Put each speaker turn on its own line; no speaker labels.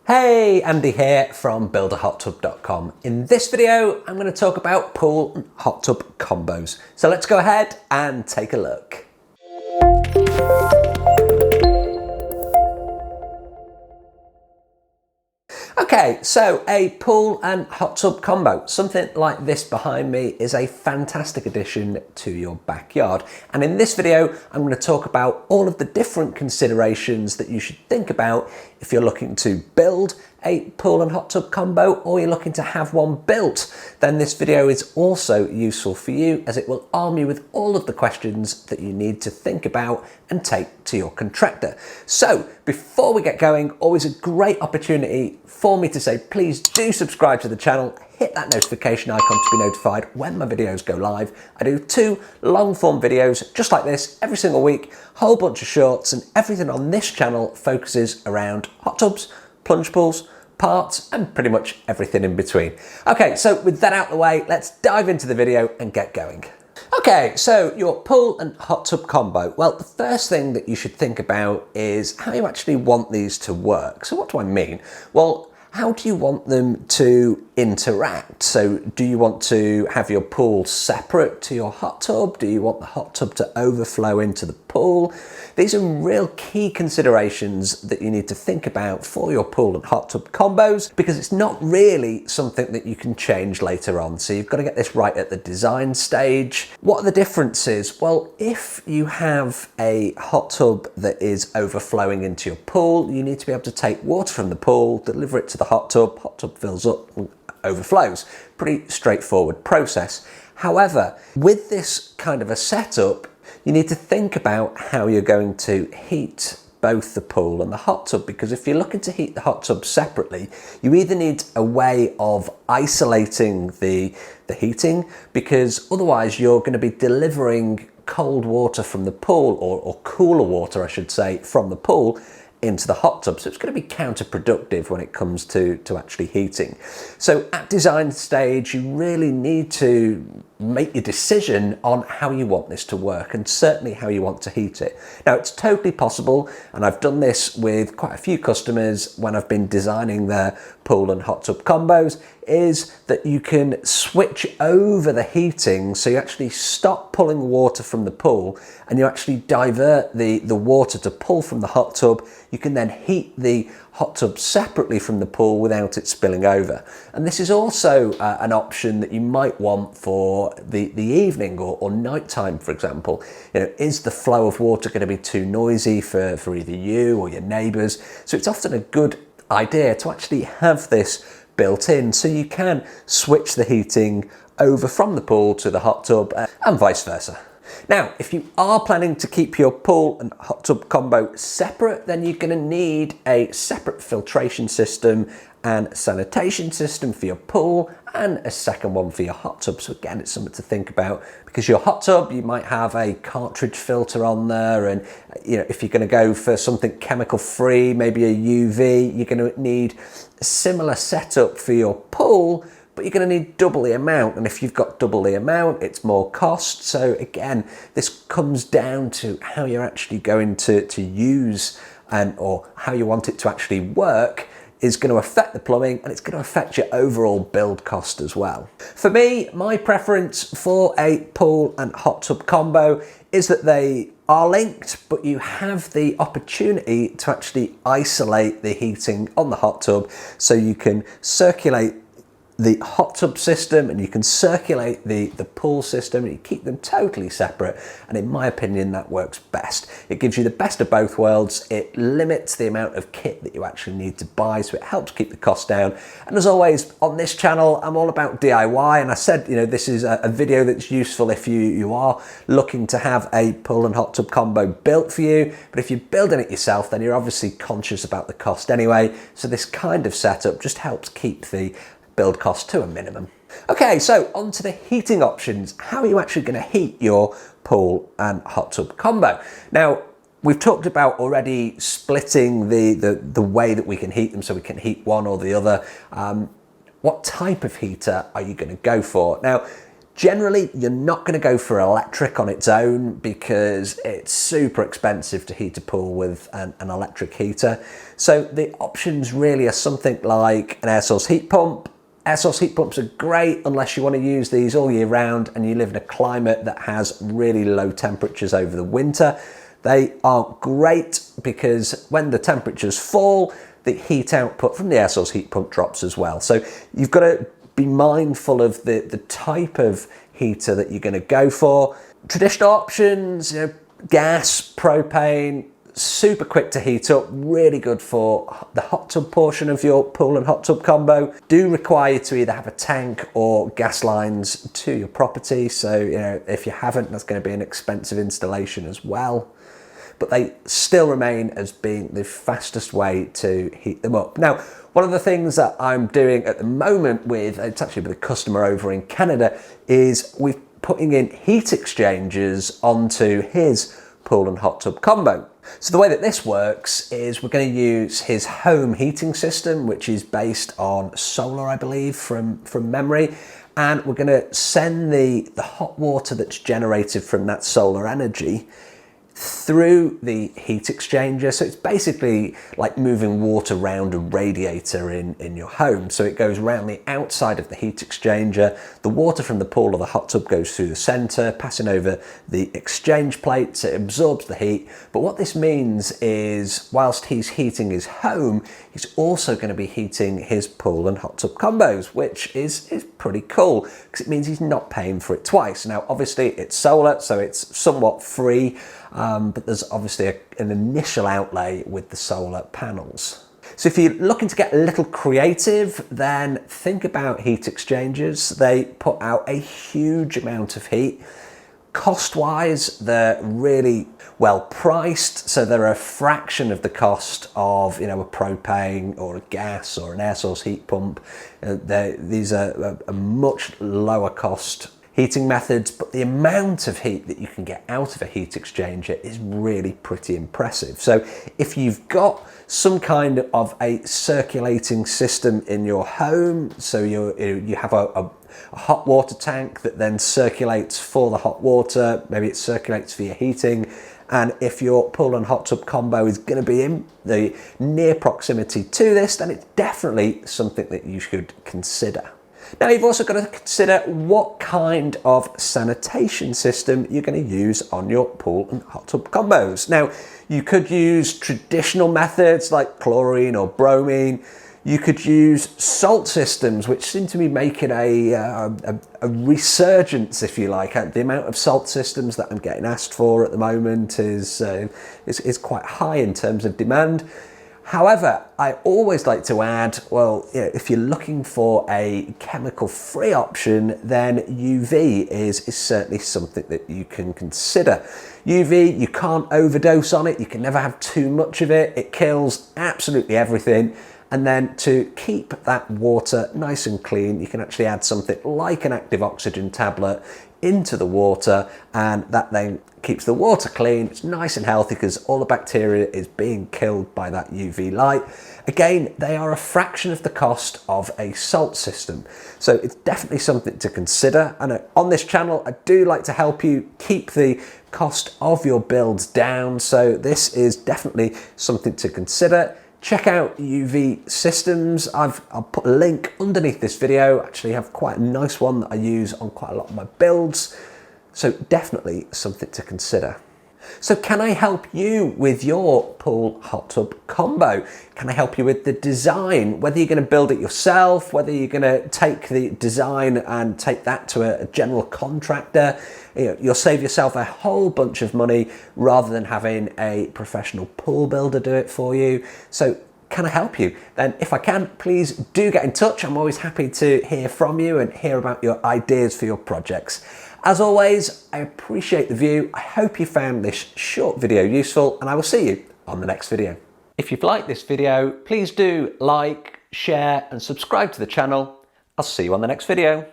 Hey, Andy here from builderhottub.com. In this video, I'm going to talk about pool and hot tub combos. So let's go ahead and take a look. Okay, so a pool and hot tub combo. Something like this behind me is a fantastic addition to your backyard. And in this video, I'm going to talk about all of the different considerations that you should think about if you're looking to build a pool and hot tub combo or you're looking to have one built. Then this video is also useful for you as it will arm you with all of the questions that you need to think about and take to your contractor. So before we get going, always a great opportunity for me to say, please do subscribe to the channel, hit that notification icon to be notified when my videos go live. I do 2 long form videos just like this every single week, whole bunch of shorts, and everything on this channel focuses around hot tubs, plunge pools, parts, and pretty much everything in between. Okay, so with that out of the way, let's dive into the video and get going. Okay, so your pool and hot tub combo. Well, the first thing that you should think about is how you actually want these to work. So what do I mean? Well, how do you want them to interact? So do you want to have your pool separate to your hot tub? Do you want the hot tub to overflow into the pool? These are real key considerations that you need to think about for your pool and hot tub combos, because it's not really something that you can change later on. So you've got to get this right at the design stage. What are the differences? Well, if you have a hot tub that is overflowing into your pool, you need to be able to take water from the pool, deliver it to the hot tub fills up and overflows. Pretty straightforward process. However, with this kind of a setup, you need to think about how you're going to heat both the pool and the hot tub, because if you're looking to heat the hot tub separately, you either need a way of isolating the heating, because otherwise you're going to be delivering cold water from the pool, or cooler water I should say, from the pool into the hot tub. So it's going to be counterproductive when it comes to actually heating. So at design stage, you really need to make your decision on how you want this to work, and certainly how you want to heat it. Now, it's totally possible, and I've done this with quite a few customers when I've been designing their pool and hot tub combos, is that you can switch over the heating. So you actually stop pulling water from the pool and you actually divert the water to pull from the hot tub. You can then heat the hot tub separately from the pool without it spilling over. And this is also an option that you might want for the evening or nighttime, for example. You know, is the flow of water going to be too noisy for either you or your neighbours? So it's often a good idea to actually have this built in, so you can switch the heating over from the pool to the hot tub and vice versa. Now, if you are planning to keep your pool and hot tub combo separate, then you're going to need a separate filtration system and sanitation system for your pool, and a second one for your hot tub. So again, it's something to think about, because your hot tub, you might have a cartridge filter on there, and you know, if you're going to go for something chemical free, maybe a UV, you're going to need a similar setup for your pool, but you're going to need double the amount. And if you've got double the amount, it's more cost. So again, this comes down to how you're actually going to use or how you want it to actually work is going to affect the plumbing, and it's going to affect your overall build cost as well. For me, my preference for a pool and hot tub combo is that they are linked, but you have the opportunity to actually isolate the heating on the hot tub, so you can circulate the hot tub system and you can circulate the pool system, and you keep them totally separate. And in my opinion, that works best. It gives you the best of both worlds. It limits the amount of kit that you actually need to buy, so it helps keep the cost down. And as always on this channel, I'm all about DIY, and I said, you know, this is a video that's useful if you are looking to have a pool and hot tub combo built for you. But if you're building it yourself, then you're obviously conscious about the cost anyway. So this kind of setup just helps keep the build cost to a minimum. Okay, so on to the heating options. How are you actually going to heat your pool and hot tub combo? Now, we've talked about already splitting the way that we can heat them, so we can heat one or the other. What type of heater are you going to go for? Now, Generally, you're not going to go for electric on its own because it's super expensive to heat a pool with an electric heater. So the options really are something like an air source heat pump. Air source heat pumps are great unless you want to use these all year round and you live in a climate that has really low temperatures over the winter. They are great because when the temperatures fall, the heat output from the air source heat pump drops as well. So you've got to be mindful of the type of heater that you're going to go for. Traditional options, gas, propane, super quick to heat up, really good for the hot tub portion of your pool and hot tub combo. Do require you to either have a tank or gas lines to your property. So, if you haven't, that's going to be an expensive installation as well. But they still remain as being the fastest way to heat them up. Now, one of the things that I'm doing at the moment it's actually with a customer over in Canada, is we're putting in heat exchangers onto his pool and hot tub combo. So the way that this works is we're going to use his home heating system, which is based on solar, I believe, from memory. And we're going to send the hot water that's generated from that solar energy through the heat exchanger. So it's basically like moving water around a radiator in your home. So it goes around the outside of the heat exchanger. The water from the pool or the hot tub goes through the center, passing over the exchange plates. It absorbs the heat. But what this means is whilst he's heating his home, he's also going to be heating his pool and hot tub combos, which is pretty cool because it means he's not paying for it twice. Now, obviously it's solar, so it's somewhat free. But there's obviously an initial outlay with the solar panels. So if you're looking to get a little creative, then think about heat exchangers. They put out a huge amount of heat. Cost-wise, they're really well priced, so they're a fraction of the cost of a propane or a gas or an air source heat pump. These are a much lower cost heating methods, but the amount of heat that you can get out of a heat exchanger is really pretty impressive. So if you've got some kind of a circulating system in your home, so you have a hot water tank that then circulates for the hot water, maybe it circulates for your heating, and if your pool and hot tub combo is going to be in the near proximity to this, then it's definitely something that you should consider. Now, you've also got to consider what kind of sanitation system you're going to use on your pool and hot tub combos. Now, you could use traditional methods like chlorine or bromine. You could use salt systems, which seem to be making a resurgence, if you like. The amount of salt systems that I'm getting asked for at the moment is quite high in terms of demand. However, I always like to add, if you're looking for a chemical-free option, then UV is certainly something that you can consider. UV, you can't overdose on it, you can never have too much of it, it kills absolutely everything. And then to keep that water nice and clean, you can actually add something like an active oxygen tablet into the water, and that then keeps the water clean. It's nice and healthy because all the bacteria is being killed by that UV light. Again, they are a fraction of the cost of a salt system. So it's definitely something to consider. And on this channel, I do like to help you keep the cost of your builds down. So this is definitely something to consider. Check out UV systems. I'll put a link underneath this video. Actually, I have quite a nice one that I use on quite a lot of my builds. So definitely something to consider. So can I help you with your pool hot tub combo? Can I help you with the design? Whether you're going to build it yourself, whether you're going to take the design and take that to a general contractor, you'll save yourself a whole bunch of money rather than having a professional pool builder do it for you. So can I help you? Then if I can, please do get in touch. I'm always happy to hear from you and hear about your ideas for your projects. As always, I appreciate the view. I hope you found this short video useful, and I will see you on the next video. If you've liked this video, please do like, share and subscribe to the channel. I'll see you on the next video.